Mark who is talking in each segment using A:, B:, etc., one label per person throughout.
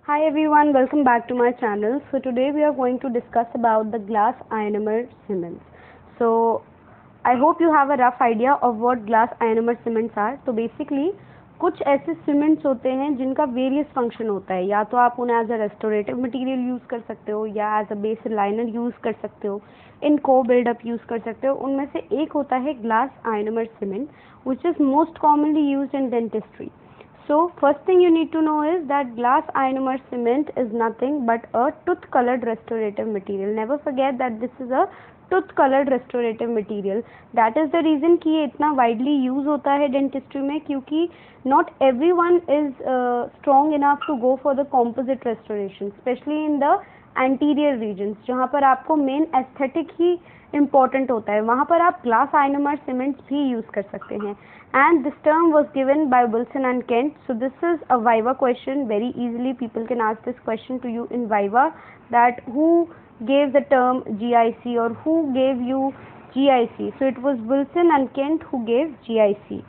A: Hi everyone, welcome back to my channel. So today we are going to discuss about the glass ionomer cements. So I hope you have a rough idea of what glass ionomer cements are. तो basically कुछ ऐसे cements होते हैं जिनका various function होता है, या तो आप उन्हें as a restorative material use कर सकते हो या as a base liner use कर सकते हो, इनको बिल्डअप यूज़ कर सकते हो. उनमें से एक होता है glass ionomer cement which is most commonly used in dentistry. So first thing you need to know is that glass ionomer cement is nothing but a tooth colored restorative material. Never forget that this is a tooth colored restorative material. That is the reason कि ये इतना widely use होता है dentistry में, क्योंकि not everyone is strong enough to go for the composite restoration, especially in the anterior regions जहाँ पर आपको main aesthetic ही important होता है, वहाँ पर आप glass ionomer cements भी use कर सकते हैं. And this term was given by Wilson and Kent. So this is a Viva question. Very easily people can ask this question to you in Viva, that who gave the term GIC or who gave you GIC. So it was Wilson and Kent who gave GIC.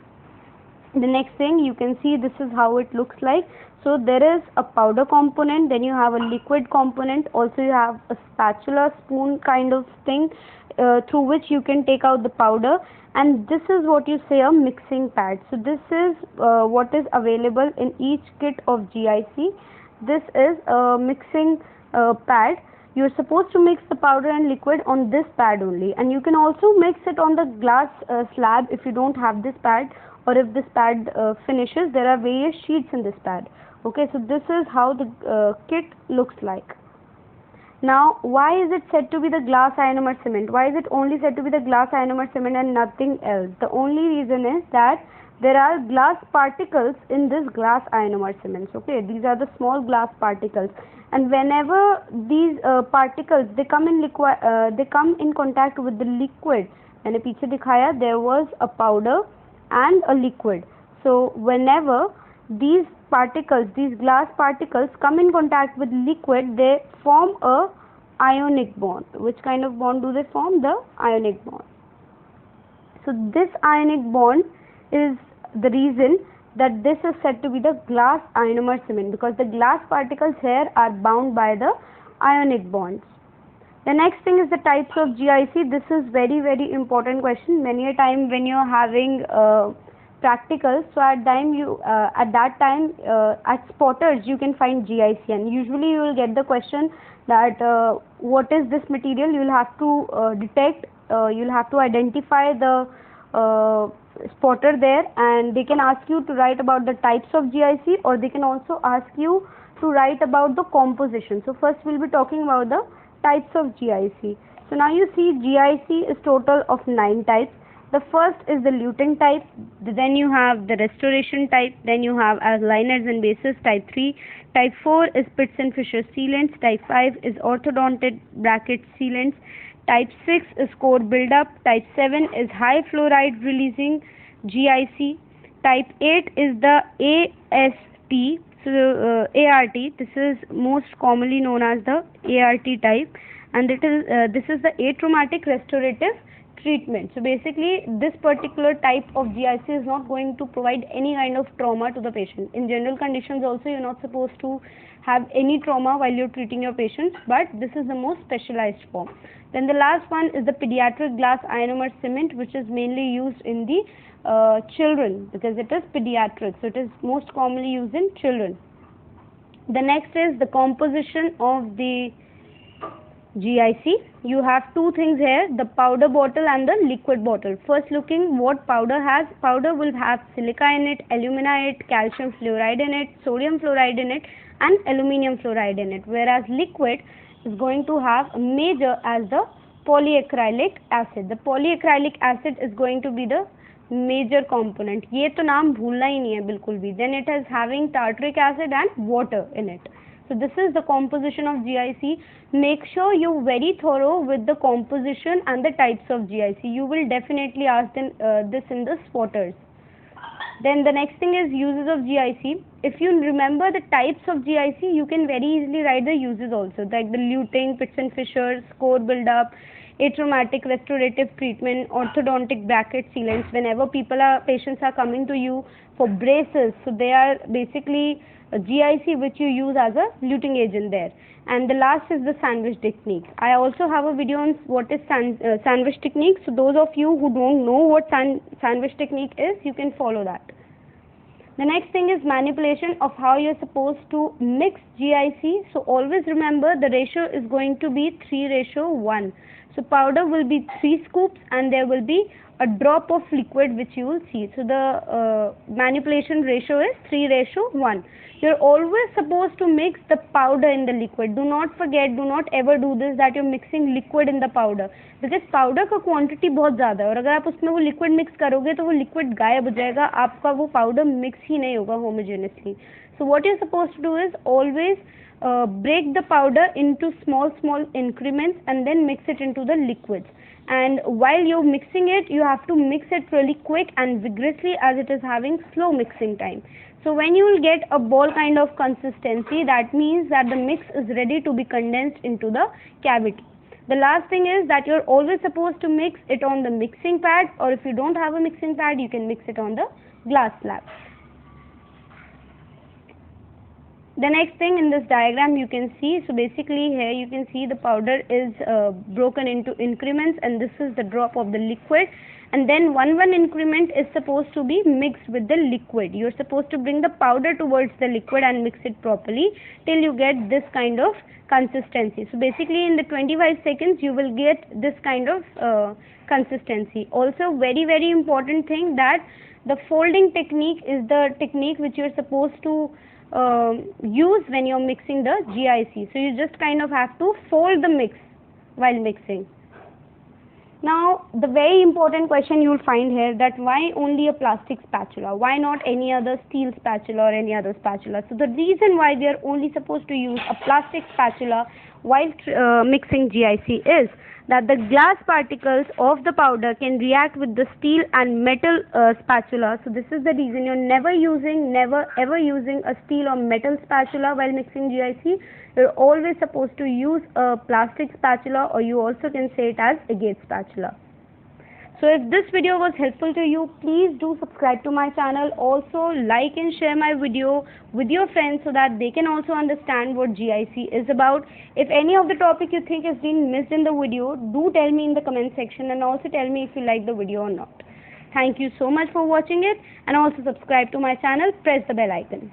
A: The next thing you can see, this is how it looks like. So there is a powder component, then you have a liquid component, also you have a spatula spoon kind of thing through which you can take out the powder, and this is what you say a mixing pad. So this is what is available in each kit of GIC. This is a mixing pad. You're supposed to mix the powder and liquid on this pad only, and you can also mix it on the glass slab if you don't have this pad, or if this pad finishes, there are various sheets in this pad. Okay, so this is how the kit looks like. Now, why is it said to be the glass ionomer cement? Why is it only said to be the glass ionomer cement and nothing else? The only reason is that there are glass particles in this glass ionomer cements. Okay, these are the small glass particles, and whenever these particles they come in contact with the liquid. मैंने पीछे दिखाया, there was a powder and a liquid. So whenever these particles, these glass particles come in contact with liquid, they form a ionic bond. Which kind of bond do they form? The ionic bond. So this ionic bond is the reason that this is said to be the glass ionomer cement, because the glass particles here are bound by the ionic bonds. The next thing is the types of GIC. This is very important question. Many a time when you are having practicals, so at that time at spotters you can find GIC, and usually you will get the question that what is this material. You will have to detect, you will have to identify the spotter there, and they can ask you to write about the types of GIC, or they can also ask you to write about the composition. So first we will be talking about the types of GIC. So now you see GIC is total of 9 types. The first is the luting type, then you have the restoration type, then you have as liners and bases type 3, type 4 is pits and fissure sealants, type 5 is orthodontic bracket sealants, type 6 is core buildup, type 7 is high fluoride releasing GIC, type 8 is the AST. So ART, this is most commonly known as the ART type, and this is the atraumatic restorative treatment. So basically this particular type of GIC is not going to provide any kind of trauma to the patient. In general conditions also you're not supposed to have any trauma while you're treating your patients, but this is the most specialized form. Then the last one is the pediatric glass ionomer cement, which is mainly used in the children, because it is pediatric, so it is most commonly used in children. The next is the composition of the GIC. You have two things here, the powder bottle and the liquid bottle. First, looking what powder has. Powder will have silica in it, alumina in it, calcium fluoride in it, sodium fluoride in it, and aluminium fluoride in it, whereas liquid is going to have a major as the polyacrylic acid. The polyacrylic acid is going to be the major component. ये तो नाम भूलना ही नहीं है बिल्कुल भी. Then it is having tartaric acid and water in it. So this is the composition of GIC. Make sure you're very thorough with the composition and the types of GIC. You will definitely ask them this in the spotters. Then the next thing is uses of GIC. If you remember the types of GIC, you can very easily write the uses also, like the luting, pits and fissures, core buildup, atraumatic restorative treatment, orthodontic bracket sealants. Whenever patients are coming to you for braces, so they are basically GIC which you use as a luting agent there. And the last is the sandwich technique. I also have a video on what is sandwich technique. So those of you who don't know what sandwich technique is, you can follow that. The next thing is manipulation of how you're supposed to mix GIC. So always remember the ratio is going to be 3:1. So powder will be 3 scoops and there will be a drop of liquid which you will see. So the manipulation ratio is 3:1. You're always supposed to mix the powder in the liquid. Do not forget, do not ever do this that you're mixing liquid in the powder, because powder का quantity बहुत ज़्यादा है और अगर आप उसमें वो liquid mix करोगे तो वो liquid गायब हो जाएगा, आपका वो powder mix ही नहीं होगा homogeneously. So what you're supposed to do is always break the powder into small increments and then mix it into the liquids. And while you're mixing it, you have to mix it really quick and vigorously, as it is having slow mixing time. So when you will get a ball kind of consistency, that means that the mix is ready to be condensed into the cavity. The last thing is that you're always supposed to mix it on the mixing pad, or if you don't have a mixing pad, you can mix it on the glass slab. The next thing in this diagram you can see, so basically here you can see the powder is broken into increments, and this is the drop of the liquid, and then one increment is supposed to be mixed with the liquid. You're supposed to bring the powder towards the liquid and mix it properly till you get this kind of consistency. So basically in the 25 seconds you will get this kind of consistency. Also very important thing, that the folding technique is the technique which you're supposed to use when you're mixing the GIC. So you just kind of have to fold the mix while mixing. Now the very important question you will find here, that why only a plastic spatula, why not any other steel spatula or any other spatula? So the reason why we are only supposed to use a plastic spatula while mixing GIC is that the glass particles of the powder can react with the steel and metal spatula. So this is the reason you're never ever using a steel or metal spatula while mixing GIC. You're always supposed to use a plastic spatula, or you also can say it as a gauge spatula. So if this video was helpful to you, please do subscribe to my channel. Also like and share my video with your friends so that they can also understand what GIC is about. If any of the topic you think has been missed in the video, do tell me in the comment section, and also tell me if you like the video or not. Thank you so much for watching it, and also subscribe to my channel, press the bell icon.